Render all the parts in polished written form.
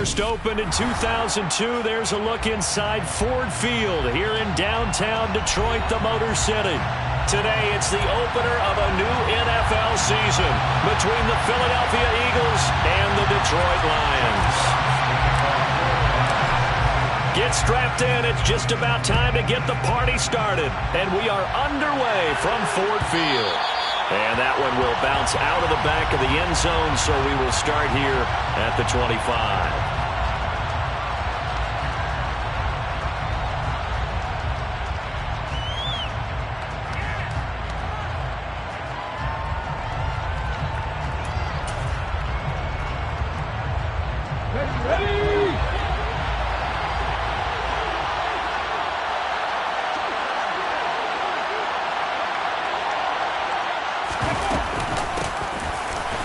First opened in 2002, there's a look inside Ford Field here in downtown Detroit, the Motor City. Today, it's the opener of a new NFL season between the Philadelphia Eagles and the Detroit Lions. Get strapped in. It's just about time to get the party started. And we are underway from Ford Field. And that one will bounce out of the back of the end zone, so we will start here at the 25.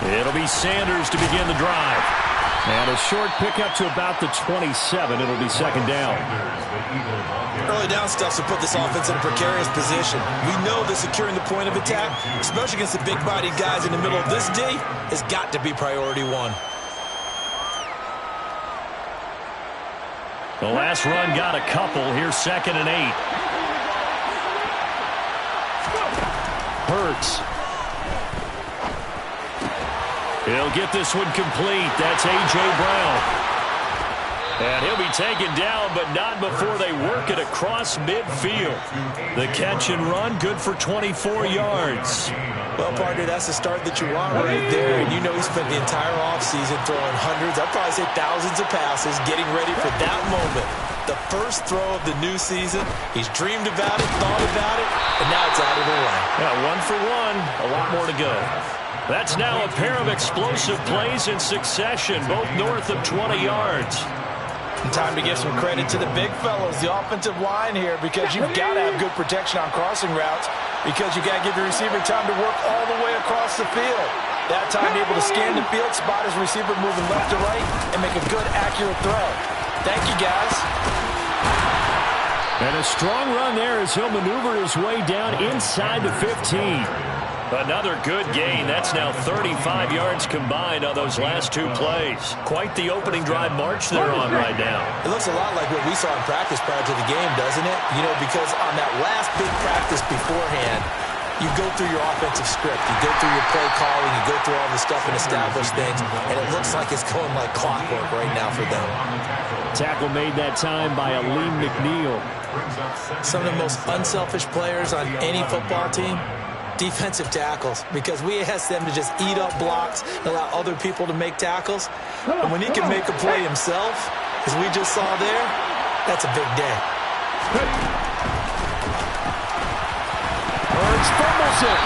It'll be Sanders to begin the drive. And a short pickup to about the 27. It'll be second down. Early down stuff to put this offense in a precarious position. We know that securing the point of attack, especially against the big-bodied guys in the middle of this D, has got to be priority one. The last run got a couple. Here's second and 8. Hurts. He'll get this one complete. That's A.J. Brown. And he'll be taken down, but not before they work it across midfield. The catch and run, good for 24 yards. Well, partner, that's the start that you want right there. And you know he spent the entire offseason throwing hundreds, I'd probably say thousands of passes, getting ready for that moment. The first throw of the new season. He's dreamed about it, thought about it, and now it's out of the way. Yeah, 1 for 1. A lot more to go. That's now a pair of explosive plays in succession, both north of 20 yards. And time to give some credit to the big fellows, the offensive line here, because you've got to have good protection on crossing routes, because you got to give your receiver time to work all the way across the field. That time able to scan the field, spot his receiver moving left to right, and make a good, accurate throw. Thank you, guys. And a strong run there as he'll maneuver his way down inside the 15. Another good gain. That's now 35 yards combined on those last two plays. Quite the opening drive march they're on right now. It looks a lot like what we saw in practice prior to the game, doesn't it? You know, because on that last big practice beforehand, you go through your offensive script, you go through your play calling, you go through all the stuff and establish things, and it looks like it's going like clockwork right now for them. Tackle made that time by Aleem McNeil. Some of the most unselfish players on any football team, defensive tackles, because we ask them to just eat up blocks and allow other people to make tackles. And when he can make a play himself, as we just saw there, that's a big day. Hurts fumbles it.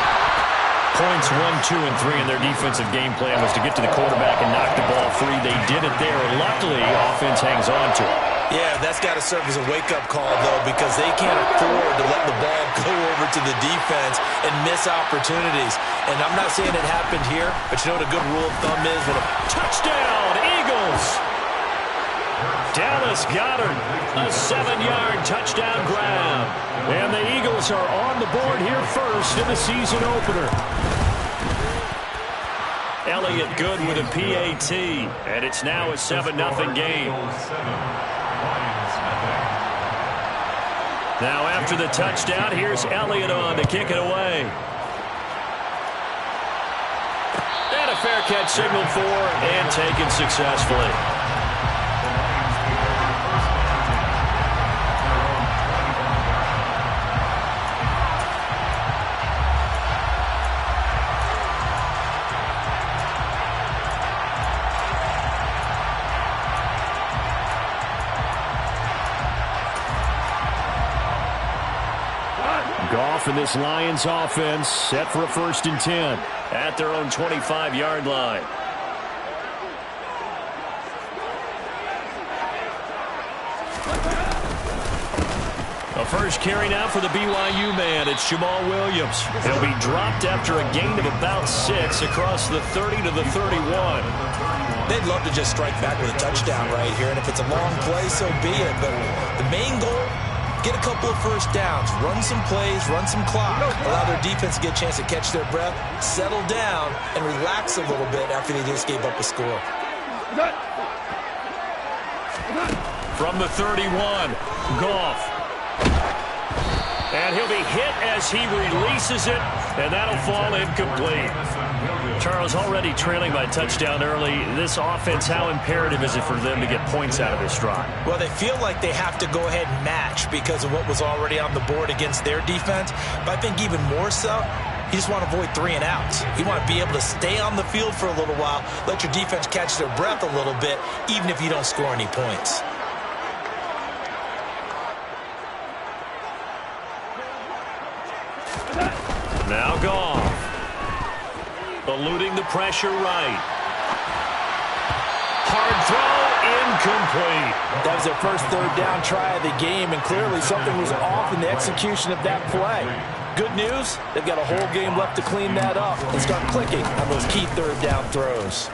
Points 1, 2, and 3 in their defensive game plan was to get to the quarterback and knock the ball free. They did it there, and luckily, offense hangs on to it. Yeah, that's got to serve as a wake-up call, though, because they can't afford to let the ball go over to the defense and miss opportunities. And I'm not saying it happened here, but you know what a good rule of thumb is? When a touchdown, Eagles! Dallas Goedert, a 7-yard touchdown grab. And the Eagles are on the board here first in the season opener. Elliott good with a PAT, and it's now a 7-0 game. Now after the touchdown, here's Elliott on to kick it away. And a fair catch signaled for and taken successfully. Goff and this Lions offense set for a 1st and 10 at their own 25-yard line. A first carry now for the BYU man. It's Jamal Williams. He'll be dropped after a gain of about 6 across the 30 to the 31. They'd love to just strike back with a touchdown right here, and if it's a long play, so be it. But the main goal, get a couple of first downs, run some plays, run some clock, allow their defense to get a chance to catch their breath, settle down, and relax a little bit after they just gave up a score. From the 31, Goff. And he'll be hit as he releases it, and that'll fall incomplete. Charles, already trailing by a touchdown early. This offense, how imperative is it for them to get points out of this drive? Well, they feel like they have to go ahead and match because of what was already on the board against their defense. But I think even more so, you just want to avoid 3 and outs. You want to be able to stay on the field for a little while, let your defense catch their breath a little bit, even if you don't score any points. Now Goff. Eluding the pressure right. Hard throw, incomplete. That was their first third down try of the game, and clearly something was off in the execution of that play. Good news, they've got a whole game left to clean that up and start clicking on those key third down throws.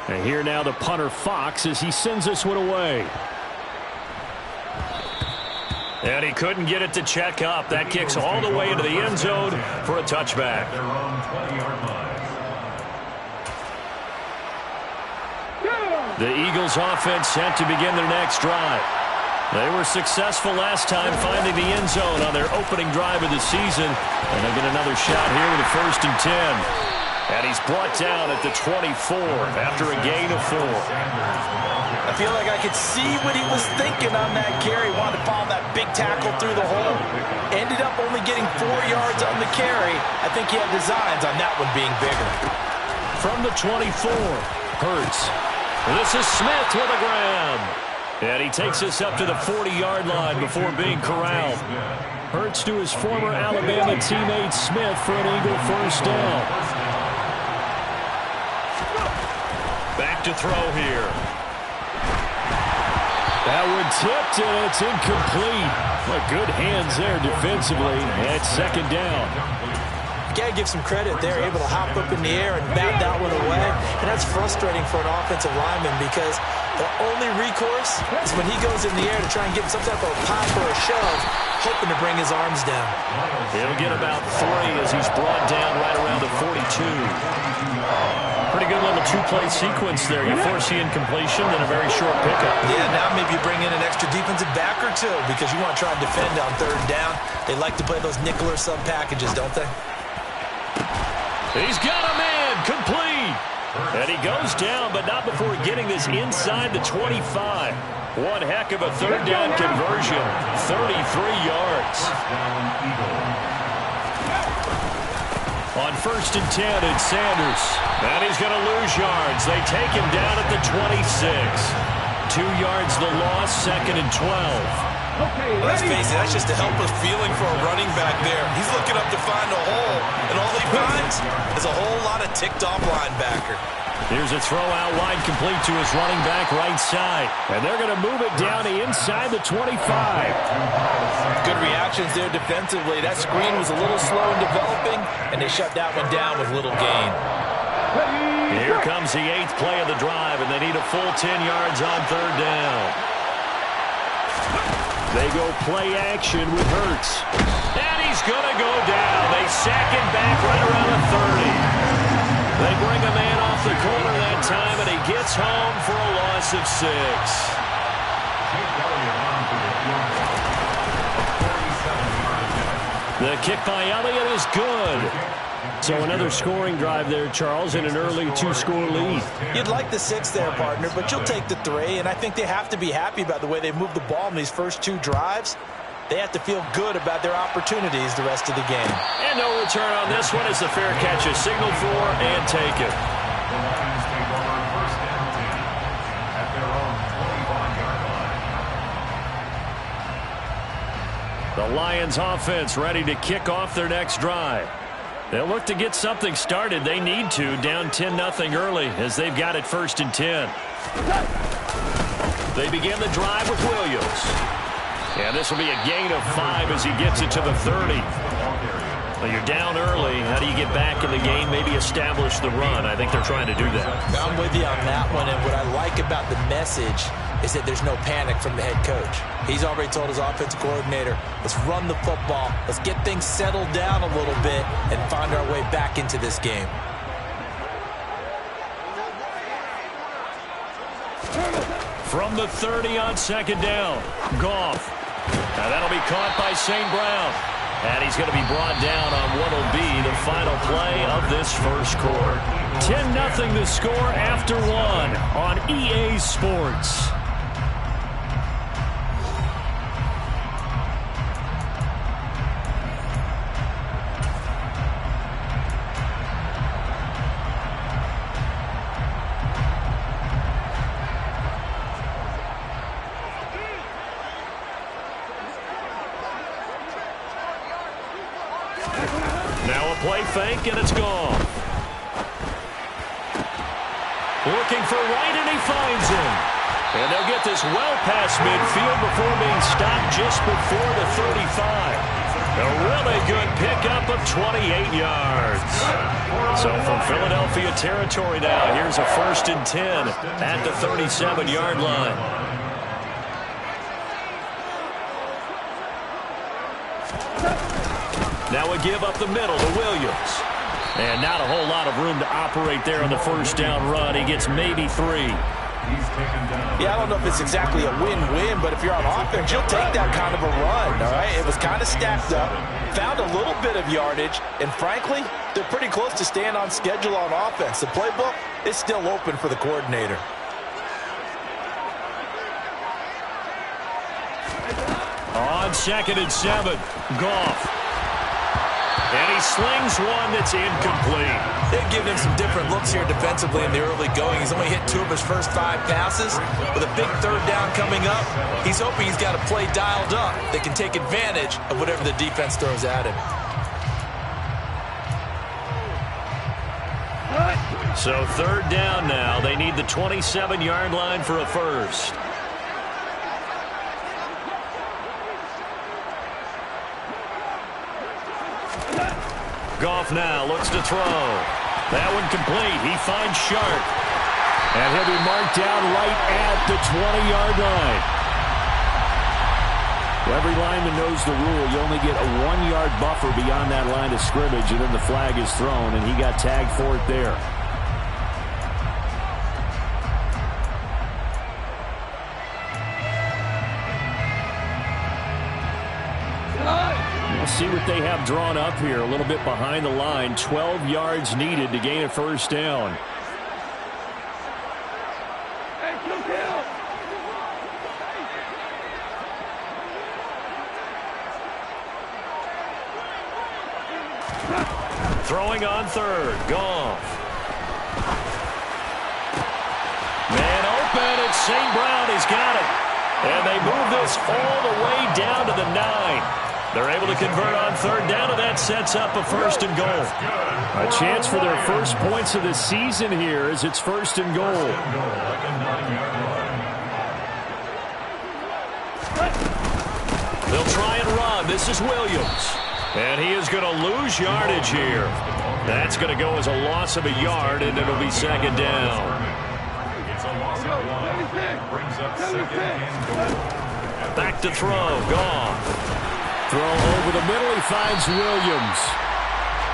And here now the punter Fox as he sends this one away. And he couldn't get it to check up. That kicks all the way into the end zone for a touchback. The Eagles offense set to begin their next drive. They were successful last time finding the end zone on their opening drive of the season. And they get another shot here with a 1st and 10. And he's brought down at the 24 after a gain of 4. I feel like I could see what he was thinking on that carry. Wanted to follow that big tackle through the hole. Ended up only getting 4 yards on the carry. I think he had designs on that one being bigger. From the 24, Hurts. This is Smith with a grab. And he takes us up to the 40-yard line before being corralled. Hurts to his former Alabama teammate Smith for an Eagle 1st down. Back to throw here. That one tipped, and it's incomplete. But good hands there defensively at 2nd down. You got to give some credit there, able to hop up in the air and bat that one away. And that's frustrating for an offensive lineman because the only recourse is when he goes in the air to try and get some type of pop or a shove, hoping to bring his arms down. He'll get about 3 as he's brought down right around the 42. Pretty good little 2-play sequence there. You force the incompletion, then a very short pickup. Yeah, now maybe you bring in an extra defensive back or 2 because you want to try and defend on 3rd down. They like to play those nickel or sub packages, don't they? He's got a man, complete. And he goes down, but not before getting this inside the 25. One heck of a 3rd down conversion, 33 yards. On 1st and 10, it's Sanders. And he's going to lose yards. They take him down at the 26. 2 yards the loss, 2nd and 12. Well, let's face it, that's just a helpless feeling for a running back there. He's looking up to find a hole, and all he finds is a whole lot of ticked-off linebacker. Here's a throw out wide complete to his running back right side. And they're going to move it down to inside the 25. Good reactions there defensively. That screen was a little slow in developing, and they shut that one down with little gain. Here comes the 8th play of the drive, and they need a full 10 yards on 3rd down. They go play action with Hurts. And he's going to go down. They sack him back right around the 30. They bring a man off the corner that time, and he gets home for a loss of 6. The kick by Elliott is good. So another scoring drive there, Charles, in an early 2-score lead. You'd like the 6 there, partner, but you'll take the 3, and I think they have to be happy about the way they moved the ball in these first 2 drives. They have to feel good about their opportunities the rest of the game. And no return on this one as the fair catch is signaled for and taken. The Lions offense ready to kick off their next drive. They'll look to get something started. They need to, down 10-0 early as they've got it 1st and 10. They begin the drive with Williams. And this will be a gain of 5 as he gets it to the 30. Well, you're down early. How do you get back in the game, maybe establish the run? I think they're trying to do that. I'm with you on that one, and what I like about the message is that there's no panic from the head coach. He's already told his offensive coordinator, let's run the football, let's get things settled down a little bit and find our way back into this game. From the 30 on second down, Goff. Now that'll be caught by St. Brown. And he's going to be brought down on what will be the final play of this first quarter. 10-0 the score after one on EA Sports. Now a play fake, and it's gone. Looking for Wright, and he finds him. And they'll get this well past midfield before being stopped just before the 35. A really good pickup of 28 yards. So from Philadelphia territory now, here's a 1st and 10 at the 37-yard line. Now we give up the middle to Williams. And not a whole lot of room to operate there on the first down run. He gets maybe 3. Yeah, I don't know if it's exactly a win-win, but if you're on offense, you'll take that kind of a run, all right? It was kind of stacked up, found a little bit of yardage, and frankly, they're pretty close to staying on schedule on offense. The playbook is still open for the coordinator. On 2nd and 7, Goff. And he slings one that's incomplete. They've given him some different looks here defensively in the early going. He's only hit 2 of his first 5 passes. With a big 3rd down coming up, he's hoping he's got a play dialed up that can take advantage of whatever the defense throws at him. So 3rd down now. They need the 27-yard line for a first. Goff now looks to throw. That one complete. He finds Sharp. And he'll be marked down right at the 20-yard line. Every lineman knows the rule. You only get a 1-yard buffer beyond that line of scrimmage, and then the flag is thrown, and he got tagged for it there. We'll see what they have drawn up here. A little bit behind the line. 12 yards needed to gain a first down. Throwing on 3rd. Goff. Man open. It's St. Brown. He's got it. And they move this all the way down to the 9. They're able to convert on 3rd down, and that sets up a 1st and goal. A chance for their first points of the season here as it's 1st and goal. They'll try and run. This is Williams. And he is going to lose yardage here. That's going to go as a loss of a yard, and it'll be 2nd down. Back to throw. Goff. Throw over the middle. He finds Williams.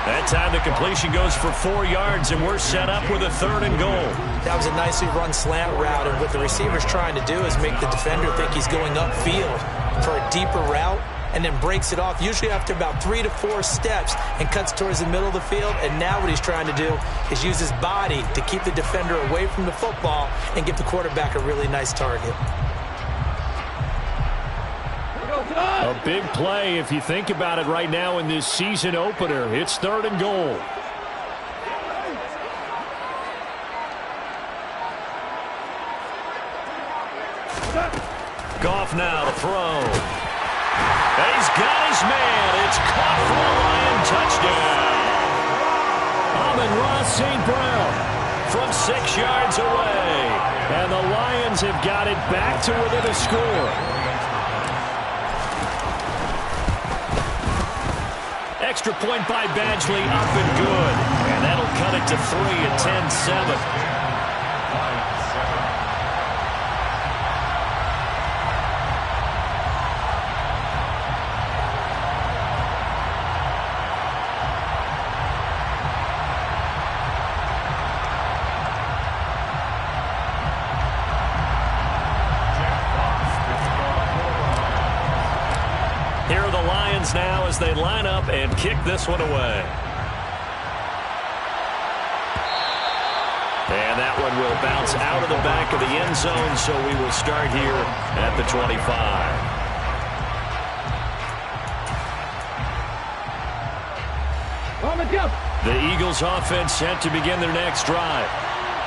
That time the completion goes for 4 yards, and we're set up with a 3rd and goal. That was a nicely run slant route, and what the receiver's trying to do is make the defender think he's going upfield for a deeper route, and then breaks it off, usually after about 3 to 4 steps, and cuts towards the middle of the field. And now what he's trying to do is use his body to keep the defender away from the football and give the quarterback a really nice target. A big play if you think about it right now in this season opener. It's 3rd and goal. Goff now to throw. He's got his man. It's caught for a Lion touchdown. Amon-Ra St. Brown from 6 yards away. And the Lions have got it back to within a score. Extra point by Badgley, up and good. And that'll cut it to 3 at 10-7. Lions now as they line up and kick this one away. And that one will bounce out of the back of the end zone, so we will start here at the 25. The Eagles offense set to begin their next drive.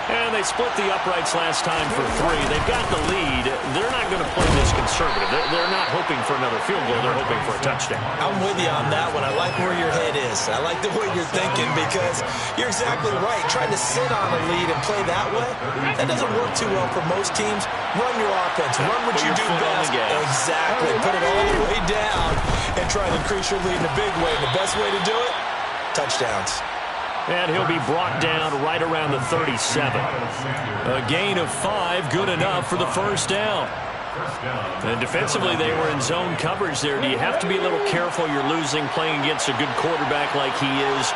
And they split the uprights last time for 3. They've got the lead. They're not going to play this conservative. They're not hoping for another field goal. They're hoping for a touchdown. I'm with you on that one. I like where your head is. I like the way you're thinking because you're exactly right. Trying to sit on a lead and play that way, that doesn't work too well for most teams. Run your offense. Run what you do best. Exactly. Put it all the way down and try to increase your lead in a big way. The best way to do it, touchdowns. And he'll be brought down right around the 37. A gain of 5, good enough for the first down. And defensively, they were in zone coverage there. Do you have to be a little careful? You're losing playing against a good quarterback like he is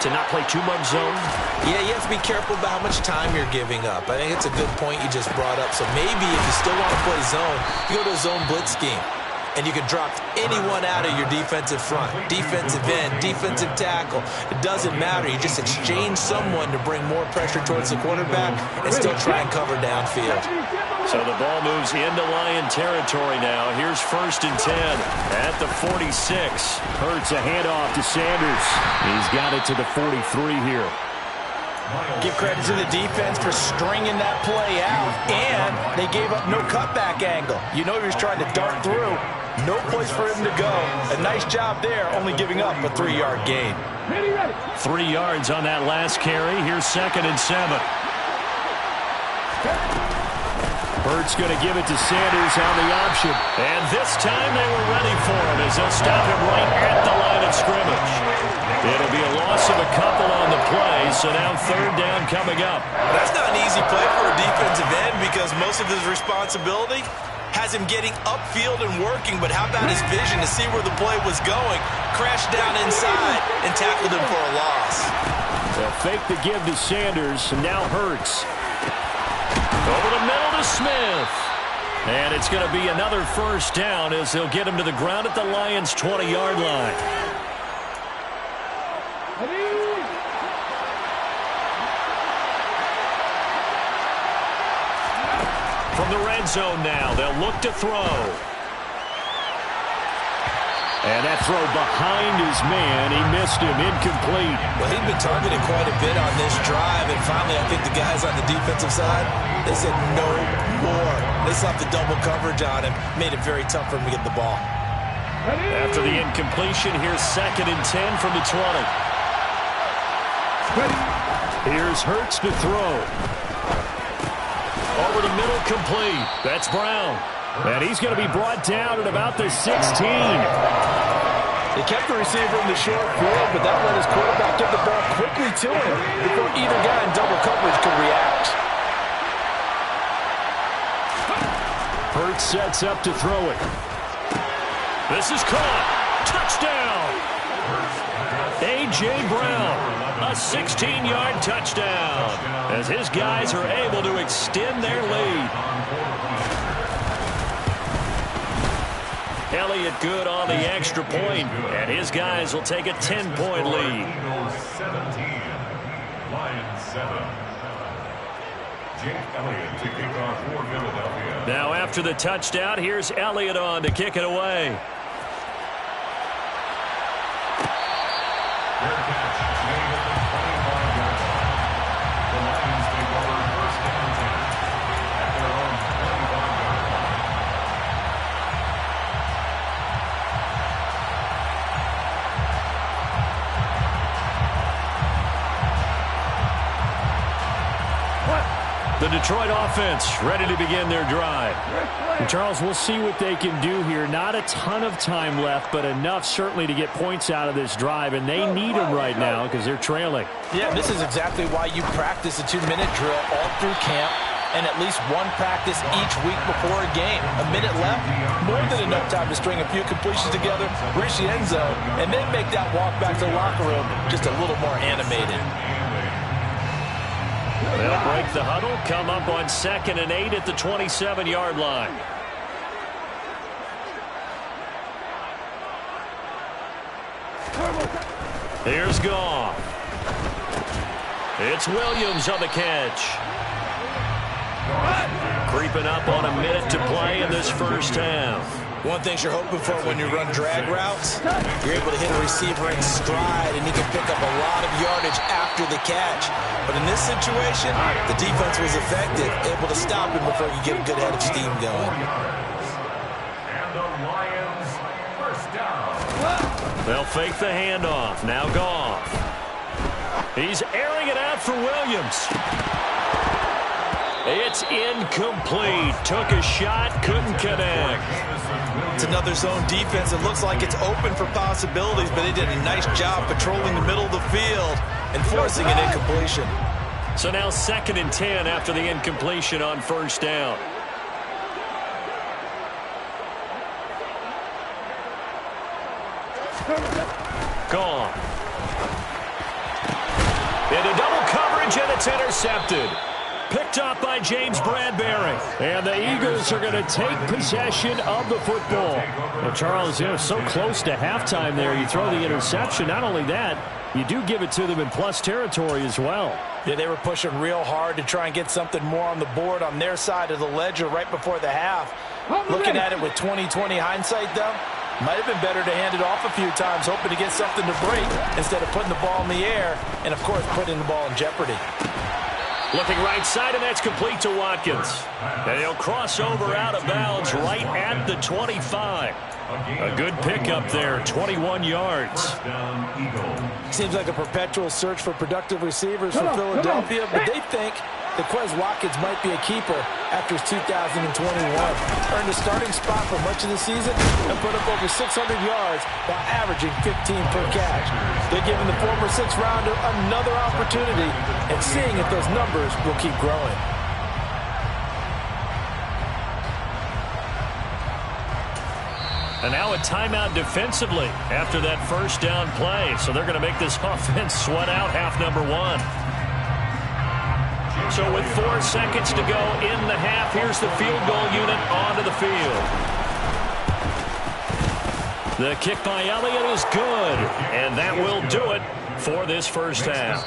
to not play too much zone? Yeah, you have to be careful about how much time you're giving up. I think it's a good point you just brought up. So maybe if you still want to play zone, you go to a zone blitz scheme. And you can drop anyone out of your defensive front, defensive end, defensive tackle. It doesn't matter. You just exchange someone to bring more pressure towards the quarterback and still try and cover downfield. So the ball moves into Lion territory now. Here's 1st and 10 at the 46. Hurts a handoff to Sanders. He's got it to the 43 here. Give credit to the defense for stringing that play out, and they gave up no cutback angle. You know he was trying to dart through. No place for him to go. A nice job there, only giving up a 3-yard gain. 3 yards on that last carry. Here's 2nd and 7. Hurts going to give it to Sanders on the option. And this time they were ready for him as they'll stop him right at the line of scrimmage. It'll be a loss of a couple on the play, so now 3rd down coming up. That's not an easy play for a defensive end because most of his responsibility has him getting upfield and working, but how about his vision to see where the play was going, crashed down inside, and tackled him for a loss. They'll fake the give to Sanders, and now Hurts. Over the middle to Smith. And it's going to be another first down as they'll get him to the ground at the Lions' 20-yard line. From the red zone now, they'll look to throw. And that throw behind his man, he missed him, incomplete. Well, he'd been targeted quite a bit on this drive, and finally I think the guys on the defensive side, they said no more. They slapped the double coverage on him, made it very tough for him to get the ball. After the incompletion, here's 2nd and 10 from the 20. Here's Hurts to throw. Over the middle, complete. That's Brown. And he's going to be brought down at about the 16. They kept the receiver in the short field, but that let his quarterback get the ball quickly to him before either guy in double coverage could react. Hurts sets up to throw it. This is caught. Touchdown. A.J. Brown, a 16-yard touchdown as his guys are able to extend their lead. Elliott good on the extra point, and his guys will take a 10-point lead. Eagles 17, Lions 7. Jake Elliott to kick off for Philadelphia. Now after the touchdown, here's Elliott on to kick it away. Their catch made at the 25-yard line. The Lions take over 1st and 10 at their own 25-yard line. The Detroit offense ready to begin their drive. And Charles, we'll see what they can do here. Not a ton of time left, but enough certainly to get points out of this drive, and they need them right now because they're trailing. Yeah, this is exactly why you practice a 2-minute drill all through camp and at least one practice each week before a game. A minute left, more than enough time to string a few completions together, reach the end zone, and then make that walk back to the locker room just a little more animated. They'll break the huddle, come up on 2nd and 8 at the 27-yard line. Here's Goff. It's Williams on the catch. Creeping up on a minute to play in this first half. One thing you're hoping for when you run drag routes, you're able to hit a receiver in stride, and he can pick up a lot of yardage after the catch. But in this situation, the defense was effective, able to stop him before he could get a good head of steam going. And the Lions first down. They'll fake the handoff. Now Goff. He's airing it out for Williams. It's incomplete. Took a shot, couldn't connect. It's another zone defense. It looks like it's open for possibilities, but they did a nice job patrolling the middle of the field and forcing an incompletion. So now 2nd and 10 after the incompletion on first down. Gone. Into double coverage, and it's intercepted. Picked up by James Bradbury. And the Eagles are going to take possession of the football. Well, Charles, they're so close to halftime there. You throw the interception. Not only that, you do give it to them in plus territory as well. Yeah, they were pushing real hard to try and get something more on the board on their side of the ledger right before the half. Looking at it with 20/20 hindsight, though, might have been better to hand it off a few times, hoping to get something to break instead of putting the ball in the air and, of course, putting the ball in jeopardy. Looking right side, and that's complete to Watkins. And he'll cross over out of bounds right at the 25. A good pickup there, 21 yards. Seems like a perpetual search for productive receivers for Philadelphia, but they think that Quez Watkins might be a keeper after his 2021. Earned a starting spot for much of the season and put up over 600 yards while averaging 15 per catch. They're giving the former 6th-rounder another opportunity and seeing if those numbers will keep growing. And now a timeout defensively after that first down play. So they're going to make this offense sweat out half number 1. So with 4 seconds to go in the half, here's the field goal unit onto the field. The kick by Elliott is good, and that will do it for this first half.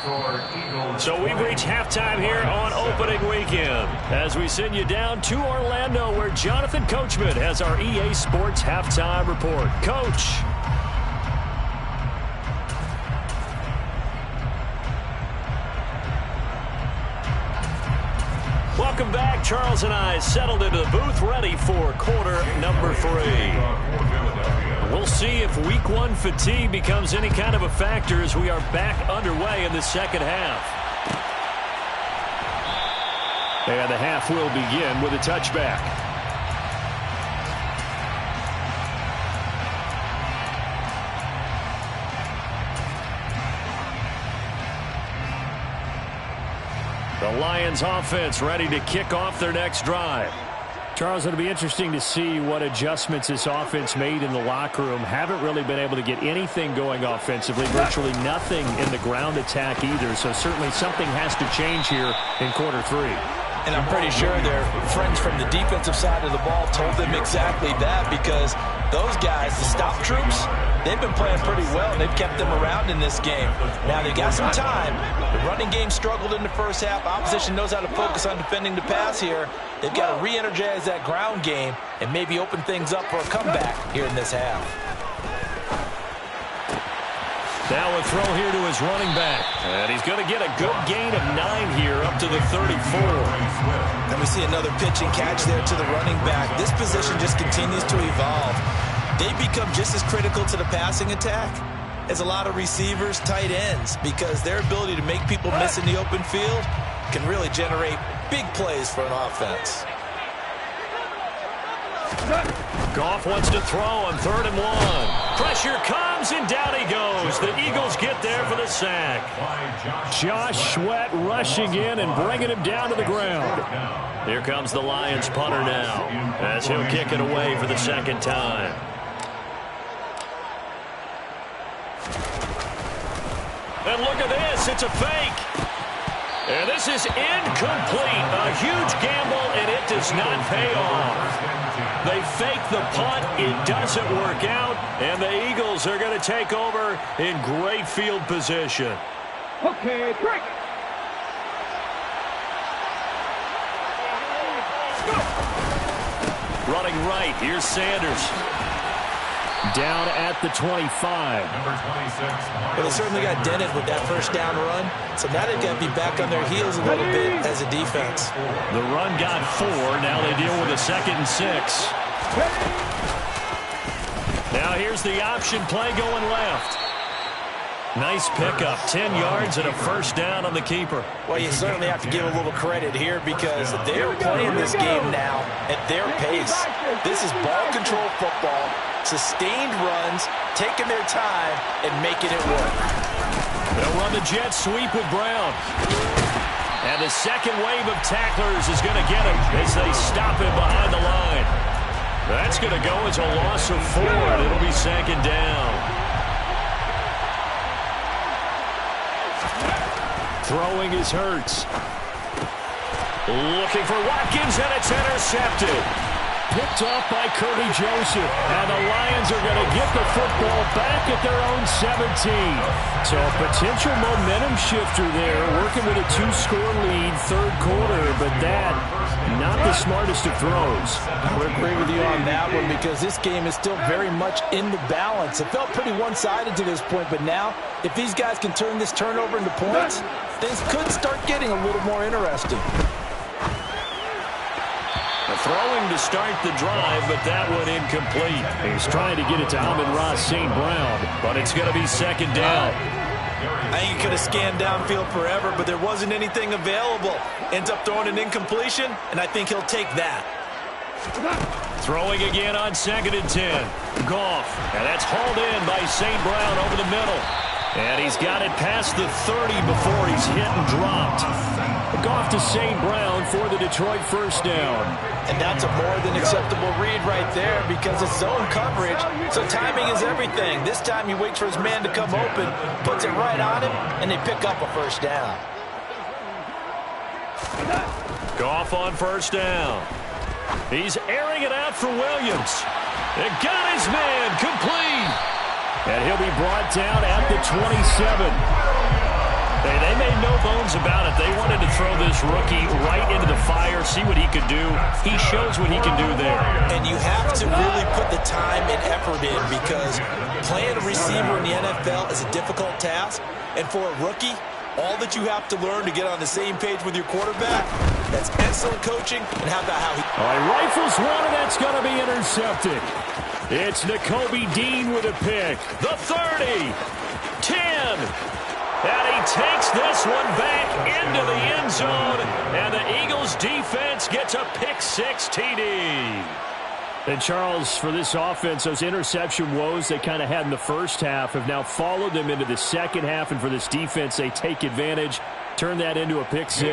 So we've reached halftime here on opening weekend as we send you down to Orlando, where Jonathan Coachman has our EA Sports halftime report. Coach. Welcome back. Charles and I settled into the booth, ready for quarter number 3. We'll see if week 1 fatigue becomes any kind of a factor as we are back underway in the second half. And the half will begin with a touchback. The Lions offense ready to kick off their next drive. Charles, it'll be interesting to see what adjustments this offense made in the locker room. Haven't really been able to get anything going offensively, virtually nothing in the ground attack either. So certainly something has to change here in quarter 3. And I'm pretty sure their friends from the defensive side of the ball told them exactly that, because those guys, the stop troops, they've been playing pretty well. They've kept them around in this game. Now, they've got some time. The running game struggled in the first half. Opposition knows how to focus on defending the pass here. They've got to re-energize that ground game and maybe open things up for a comeback here in this half. Now a throw here to his running back. And he's going to get a good gain of 9 here up to the 34. And we see another pitch and catch there to the running back. This position just continues to evolve. They become just as critical to the passing attack as a lot of receivers, tight ends, because their ability to make people miss in the open field can really generate big plays for an offense. Goff wants to throw on 3rd and 1. Pressure comes, and down he goes. The Eagles get there for the sack. Josh Sweat rushing in and bringing him down to the ground. Here comes the Lions punter now as he'll kick it away for the second time. And look at this. It's a fake. And this is incomplete. A huge gamble, and it does not pay off. They fake the punt. It doesn't work out, and the Eagles are going to take over in great field position. Okay, break. Running right, here's Sanders. Down at the 25. Number 26. Well, they certainly got dented with that first down run, so now they've got to be back on their heels a little bit as a defense. The run got 4. Now they deal with a 2nd and 6. Now here's the option play going left. Nice pickup, 10 yards and a first down on the keeper. Well, you certainly have to give a little credit here because they're playing this game now at their pace. This is ball control football, sustained runs, taking their time, and making it work. They'll run the jet sweep with Brown. And the second wave of tacklers is going to get him as they stop him behind the line. That's going to go as a loss of 4, and it'll be 2nd down. Throwing is Hurts. Looking for Watkins, and it's intercepted. Picked off by Kirby Joseph. And the Lions are going to get the football back at their own 17. So a potential momentum shifter there, working with a 2-score lead, third quarter, but that, not the smartest of throws. I would agree with you on that one because this game is still very much in the balance. It felt pretty one-sided to this point, but now, if these guys can turn this turnover into points, things could start getting a little more interesting. Throwing to start the drive, but that one incomplete. He's trying to get it to Amon-Ra St. Brown, but it's going to be 2nd down. I think he could have scanned downfield forever, but there wasn't anything available. Ends up throwing an incompletion, and I think he'll take that. Throwing again on 2nd and 10. Goff, and that's hauled in by St. Brown over the middle. And he's got it past the 30 before he's hit and dropped. Goff to St. Brown for the Detroit first down. And that's a more than acceptable read right there because it's zone coverage, so timing is everything. This time he waits for his man to come open, puts it right on him, and they pick up a first down. Goff on first down. He's airing it out for Williams. It got his man complete. And he'll be brought down at the 27. They made no bones about it. They wanted to throw this rookie right into the fire, see what he could do. He shows what he can do there. And you have to really put the time and effort in because playing a receiver in the NFL is a difficult task. And for a rookie, all that you have to learn to get on the same page with your quarterback, that's excellent coaching. And how about how he... All right, rifles one, and that's going to be intercepted. It's Nakobe Dean with a pick. The 30, 10. And he takes this one back into the end zone. And the Eagles defense gets a pick-6 TD. And Charles, for this offense, those interception woes they kind of had in the first half have now followed them into the second half. And for this defense, they take advantage, turn that into a pick-6.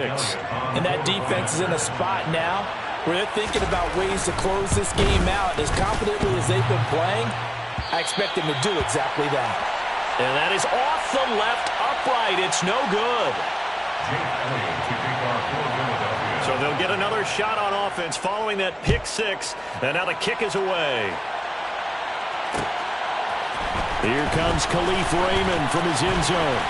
And that defense is in a spot now where they're thinking about ways to close this game out. As confidently as they've been playing, I expect them to do exactly that. And that is off the left upright. It's no good. So they'll get another shot on offense following that pick-6. And now the kick is away. Here comes Khalif Raymond from his end zone.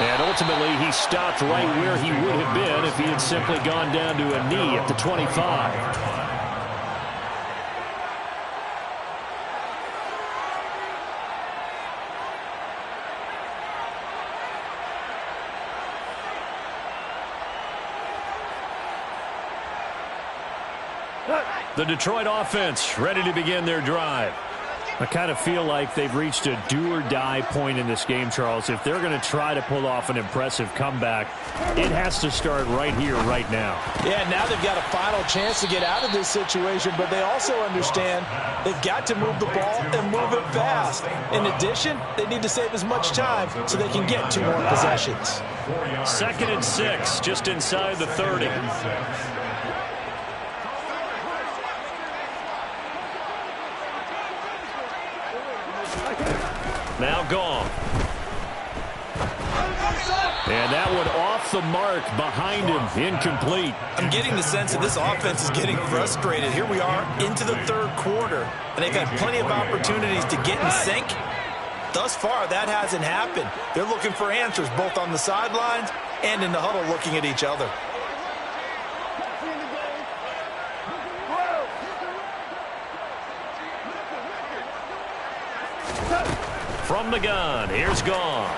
And ultimately, he stopped right where he would have been if he had simply gone down to a knee at the 25. The Detroit offense ready to begin their drive. I kind of feel like they've reached a do-or-die point in this game, Charles. If they're going to try to pull off an impressive comeback, it has to start right here, right now. Yeah, now they've got a final chance to get out of this situation, but they also understand they've got to move the ball and move it fast. In addition, they need to save as much time so they can get 2 more possessions. 2nd and 6, just inside the 30. Now Goff. And that one off the mark behind him, incomplete. I'm getting the sense that this offense is getting frustrated. Here we are into the third quarter, and they've had plenty of opportunities to get in sync. Thus far, that hasn't happened. They're looking for answers both on the sidelines and in the huddle looking at each other. From the gun, here's Goff.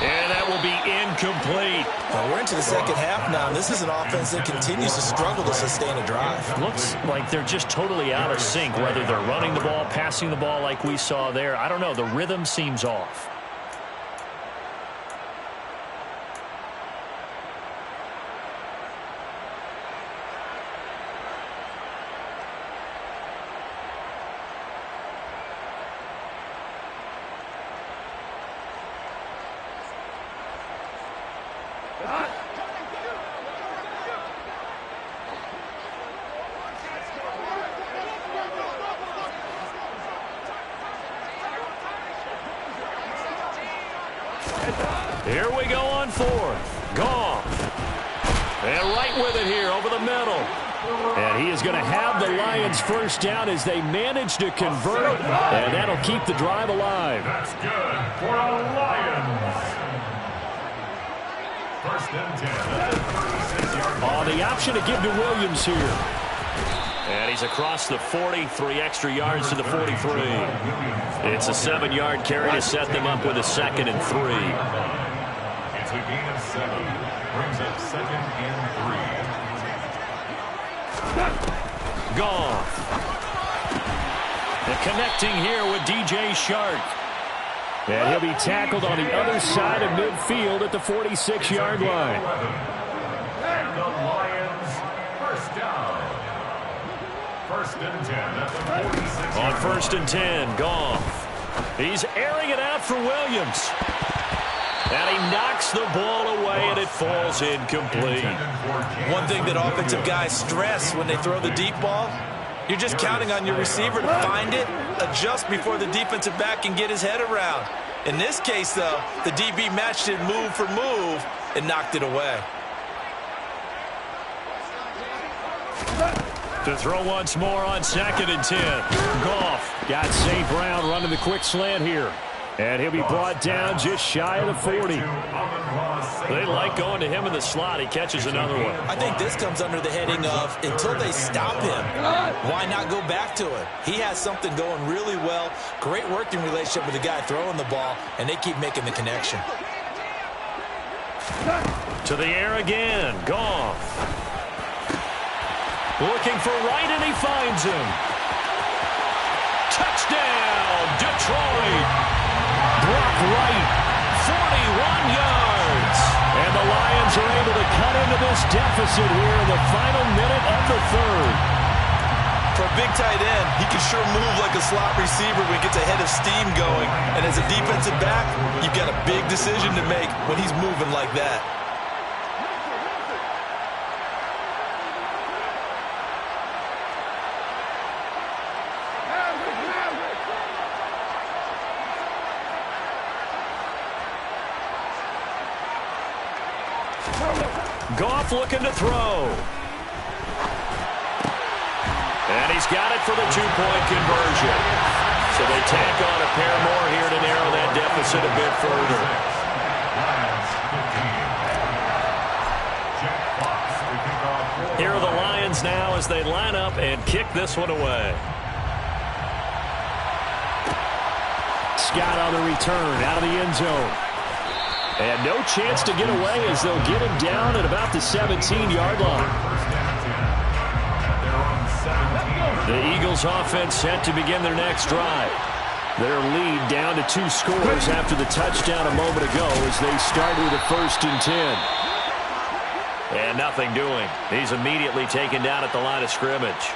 And that will be incomplete. Well, we're into the second half now. This is an offense that continues to struggle to sustain a drive. Looks like they're just totally out of sync, whether they're running the ball, passing the ball like we saw there. I don't know. The rhythm seems off. Here we go on fourth. Goff. And right with it here over the middle. And he is going to have the Lions first down as they manage to convert. And that'll keep the drive alive. That's good for the Lions. First and 10. 36-yard The option to give to Williams here. And he's across the 40, 3 extra yards to the 43. It's a 7-yard carry to set them up with a 2nd and 3. It's a gain of 7. Brings up 2nd and 3. Goff. And connecting here with DJ Shark. And he'll be tackled on the other side of midfield at the 46-yard line. And the Lions first down. First and 10 at the 46. On first and 10, Goff. He's airing it out for Williams. And he knocks the ball away, and it falls incomplete. One thing that offensive guys stress when they throw the deep ball, you're just counting on your receiver to find it, adjust before the defensive back can get his head around. In this case, though, the DB matched it move for move and knocked it away. To throw once more on 2nd and 10. Goff got St. Brown running the quick slant here. And he'll be brought down just shy of the 40. They like going to him in the slot. He catches another one. I think this comes under the heading of until they stop him, why not go back to it? He has something going really well. Great working relationship with the guy throwing the ball, and they keep making the connection. To the air again. Goff. Looking for Wright, and he finds him. Touchdown, Detroit. Brock Wright, 41 yards. And the Lions are able to cut into this deficit here in the final minute of the third. For a big tight end, he can sure move like a slot receiver when he gets a head of steam going. And as a defensive back, you've got a big decision to make when he's moving like that. Goff looking to throw. And he's got it for the 2-point conversion. So they tack on a pair more here to narrow that deficit a bit further. Here are the Lions now as they line up and kick this one away. Scott on the return out of the end zone. And no chance to get away as they'll get him down at about the 17-yard line. The Eagles offense set to begin their next drive. Their lead down to 2 scores after the touchdown a moment ago as they start with a 1st and 10. And nothing doing. He's immediately taken down at the line of scrimmage.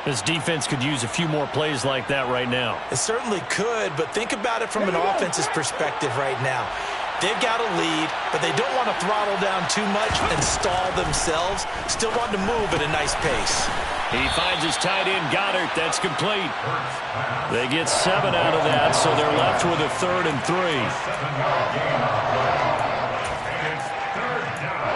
This defense could use a few more plays like that right now. It certainly could, but think about it from an offense's perspective right now. They've got a lead, but they don't want to throttle down too much and stall themselves. Still want to move at a nice pace. He finds his tight end, Goddard. That's complete. They get 7 out of that, so they're left with a 3rd and 3. 7-yard gain on the play. And it's 3rd down.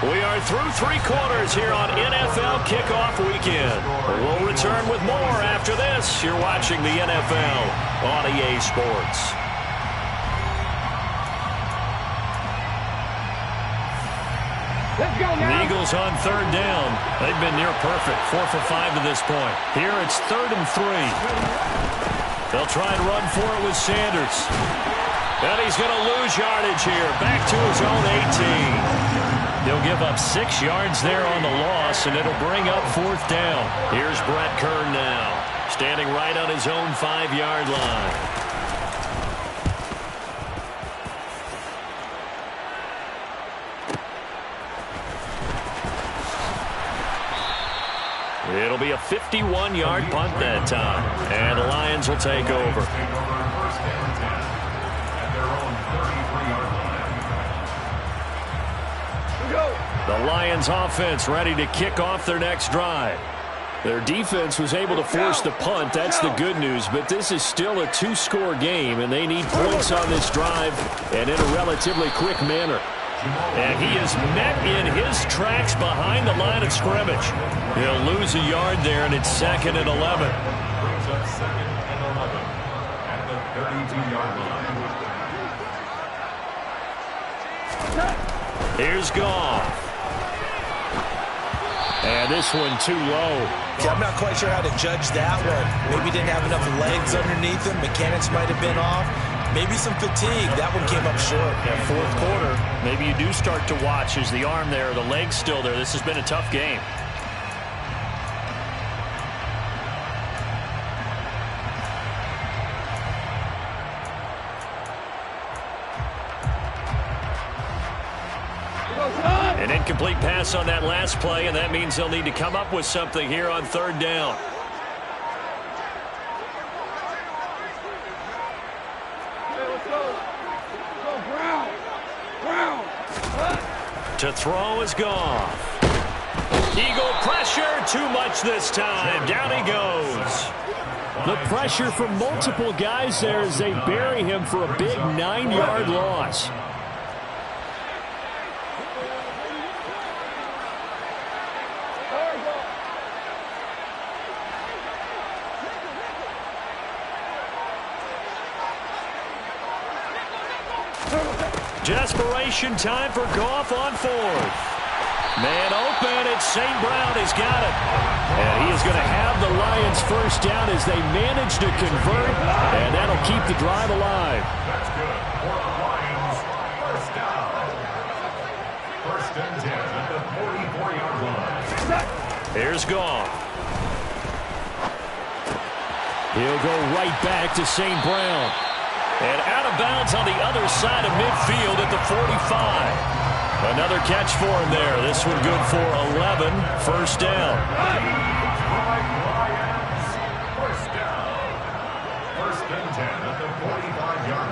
We are through 3 quarters here on NFL Kickoff Weekend. We'll return with more after this. You're watching the NFL on EA Sports. Let's go now. The Eagles on 3rd down. They've been near perfect, 4 for 5 to this point. Here it's 3rd and 3. They'll try and run for it with Sanders. And he's going to lose yardage here. Back to his own 18. He'll give up 6 yards there on the loss, and it'll bring up 4th down. Here's Brett Kern now, standing right on his own 5-yard line. It'll be a 51-yard punt that time, and the Lions will take over. First and 10 at their own 33-yard line. The Lions offense ready to kick off their next drive. Their defense was able to force the punt. That's the good news. But this is still a 2-score game, and they need points on this drive and in a relatively quick manner. And he is met in his tracks behind the line of scrimmage. He'll lose a yard there, and it's 2nd and 11. Brings up 2nd and 11 at the 32-yard line. Here's Goff. And this one too low. Yeah, I'm not quite sure how to judge that one. Maybe didn't have enough legs underneath him. Mechanics might have been off. Maybe some fatigue. That one came up short. Yeah, 4th quarter. Maybe you do start to watch. Is the arm there, the leg's still there? This has been a tough game. An incomplete pass on that last play, and that means they'll need to come up with something here on 3rd down. To throw is Goff. Eagle pressure, too much this time. Down he goes. The pressure from multiple guys there as they bury him for a big 9-yard loss. Desperation time for Goff on 4th. Man open, it's St. Brown. He's got it. And he is going to have the Lions 1st down as they manage to convert, and that'll keep the drive alive. That's good for the Lions. 1st down. 1st and 10 at the 44-yard line. Here's Goff. He'll go right back to St. Brown. And out of bounds on the other side of midfield at the 45. Another catch for him there. This one good for 11. 1st down. Lions. 1st down. 1st and 10 at the 45-yard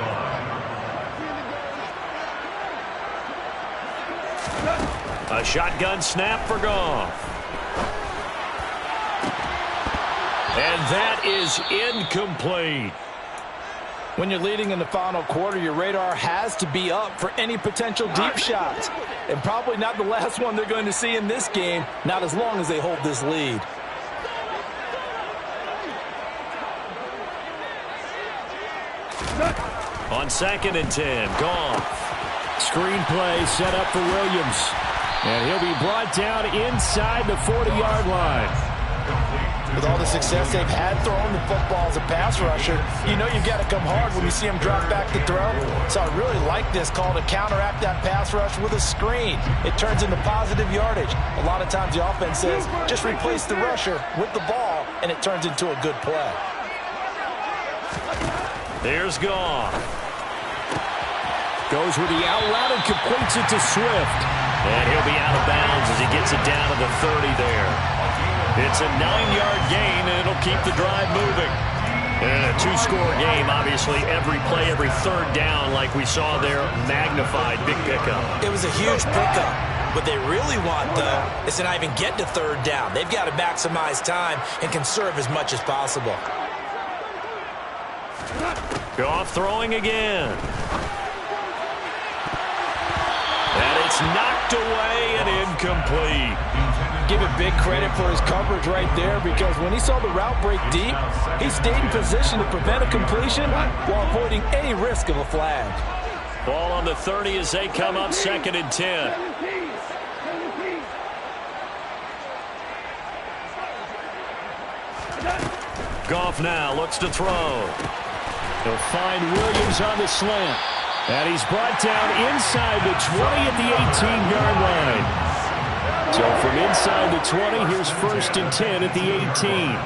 line. A shotgun snap for Goff. And that is incomplete. When you're leading in the final quarter, your radar has to be up for any potential deep shots. And probably not the last one they're going to see in this game, not as long as they hold this lead. On 2nd and 10, Goff. Screen play set up for Williams. And he'll be brought down inside the 40-yard line. With all the success they've had throwing the football as a pass rusher, you know you've got to come hard when you see him drop back to throw. So I really like this call to counteract that pass rush with a screen. It turns into positive yardage. A lot of times the offense says, just replace the rusher with the ball, and it turns into a good play. There's Goff. Goes with the out route and completes it to Swift. And he'll be out of bounds as he gets it down to the 30 there. It's a 9-yard gain, and it'll keep the drive moving. And a two-score game, obviously, every play, every third down, like we saw there, magnified. Big pickup. It was a huge pickup. What they really want, though, is to not even get to third down. They've got to maximize time and conserve as much as possible. Goff throwing again. And it's knocked away and incomplete. Give it big credit for his coverage right there, because when he saw the route break deep, he stayed in position to prevent a completion while avoiding any risk of a flag. Ball on the 30 as they come up 2nd and 10. Goff now looks to throw. He'll find Williams on the slant. And he's brought down inside the 20 at the 18-yard line. So from inside the 20, here's 1st and 10 at the 18.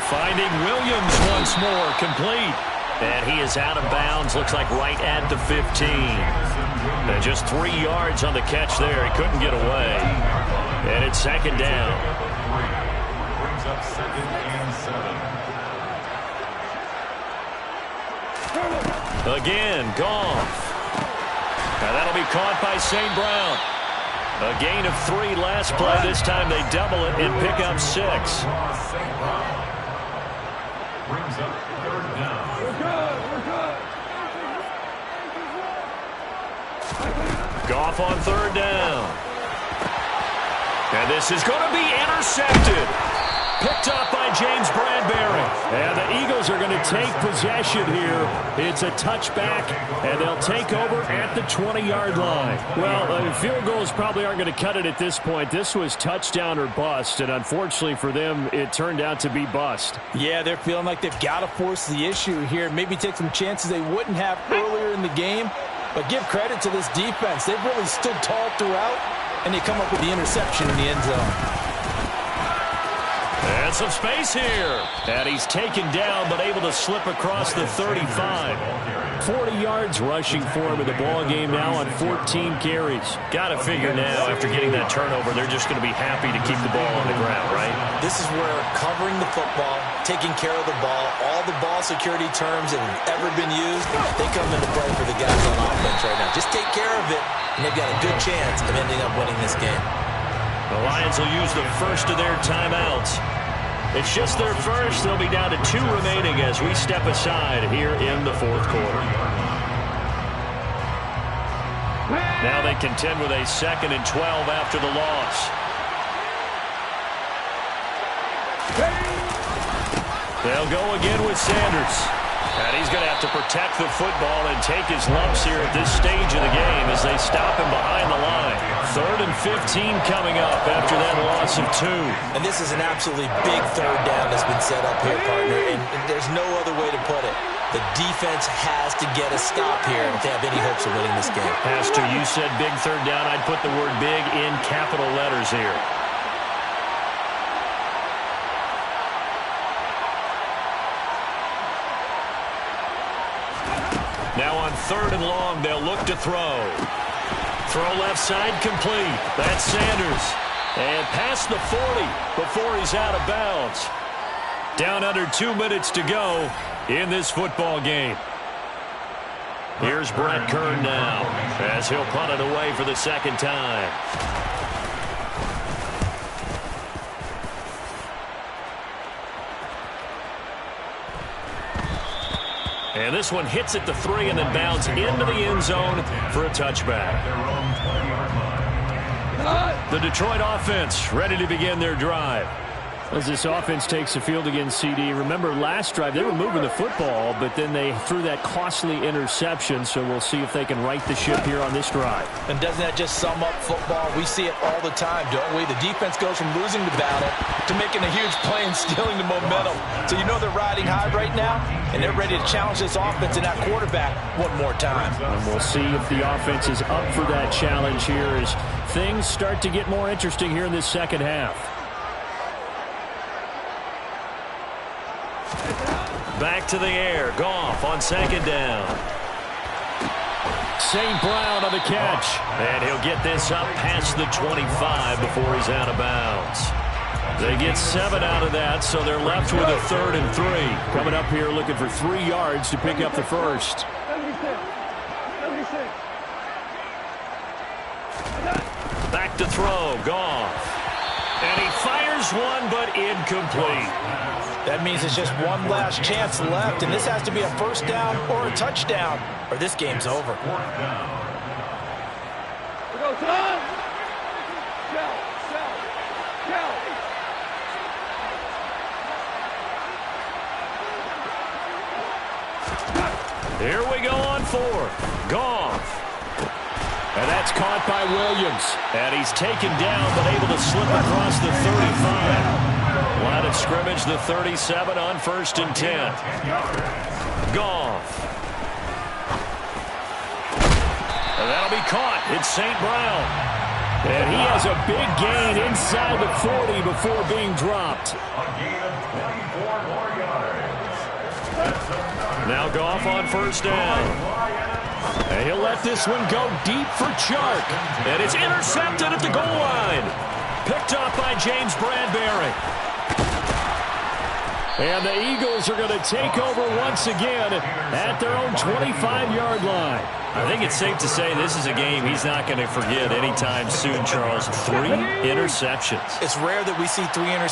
Finding Williams once more, complete. And he is out of bounds, looks like right at the 15. And just 3 yards on the catch there. He couldn't get away. And it's 2nd down. Brings up 2nd and 7. Again, Goff. Now that'll be caught by St. Brown. A gain of 3 last play. This time they double it and pick up 6. Brings up 3rd down. Goff on 3rd down. And this is going to be intercepted. Picked up by James Bradbury. And the Eagles are going to take possession here. It's a touchback, and they'll take over at the 20-yard line. Well, field goals probably aren't going to cut it at this point. This was touchdown or bust, and unfortunately for them, it turned out to be bust. Yeah, they're feeling like they've got to force the issue here. Maybe take some chances they wouldn't have earlier in the game. But give credit to this defense. They've really stood tall throughout, and they come up with the interception in the end zone. And some space here. And he's taken down, but able to slip across the 35. 40 yards rushing for him in the ball game now on 14 carries. Got to figure now, after getting that turnover, they're just going to be happy to keep the ball on the ground, right? This is where covering the football, taking care of the ball, all the ball security terms that have ever been used, they come into play for the guys on offense right now. Just take care of it, and they've got a good chance of ending up winning this game. The Lions will use the first of their timeouts. It's just their first. They'll be down to 2 remaining as we step aside here in the 4th quarter. Now they contend with a 2nd and 12 after the loss. They'll go again with Sanders. And he's going to have to protect the football and take his lumps here at this stage of the game as they stop him behind the line. 3rd and 15 coming up after that loss of 2. And this is an absolutely big 3rd down that's been set up here, partner, and there's no other way to put it. The defense has to get a stop here if they have any hopes of winning this game. Pastor, you said big 3rd down. I'd put the word big in capital letters here. Now on 3rd and long, they'll look to throw. Throw left side complete. That's Sanders. And past the 40 before he's out of bounds. Down under 2 minutes to go in this football game. Here's Brett Kern now as he'll punt it away for the 2nd time. And this one hits at the 3 and then bounds into the end zone for a touchback. The Detroit offense ready to begin their drive. As this offense takes the field against CD, remember last drive they were moving the football, but then they threw that costly interception, so we'll see if they can right the ship here on this drive. And doesn't that just sum up football? We see it all the time, don't we? The defense goes from losing the battle to making a huge play and stealing the momentum. So you know they're riding high right now, and they're ready to challenge this offense and that quarterback one more time. And we'll see if the offense is up for that challenge here as things start to get more interesting here in this 2nd half. Back to the air. Goff on 2nd down. St. Brown on the catch. And he'll get this up past the 25 before he's out of bounds. They get 7 out of that, so they're left with a 3rd and 3. Coming up here looking for 3 yards to pick up the first. Back to throw, Goff. And he fires one, but incomplete. That means it's just one last chance left, and this has to be a first down or a touchdown, or this game's over. Here we go on 4th. Goff. And that's caught by Williams. And he's taken down, but able to slip across the 35. Line of scrimmage, the 37 on 1st and 10. Goff. And that'll be caught. It's St. Brown. And he has a big gain inside the 40 before being dropped. Now Goff on 1st down. And he'll let this one go deep for Chark. And it's intercepted at the goal line. Picked off by James Bradbury. And the Eagles are going to take over once again at their own 25-yard line. I think it's safe to say this is a game he's not going to forget anytime soon, Charles. 3 interceptions. It's rare that we see 3 interceptions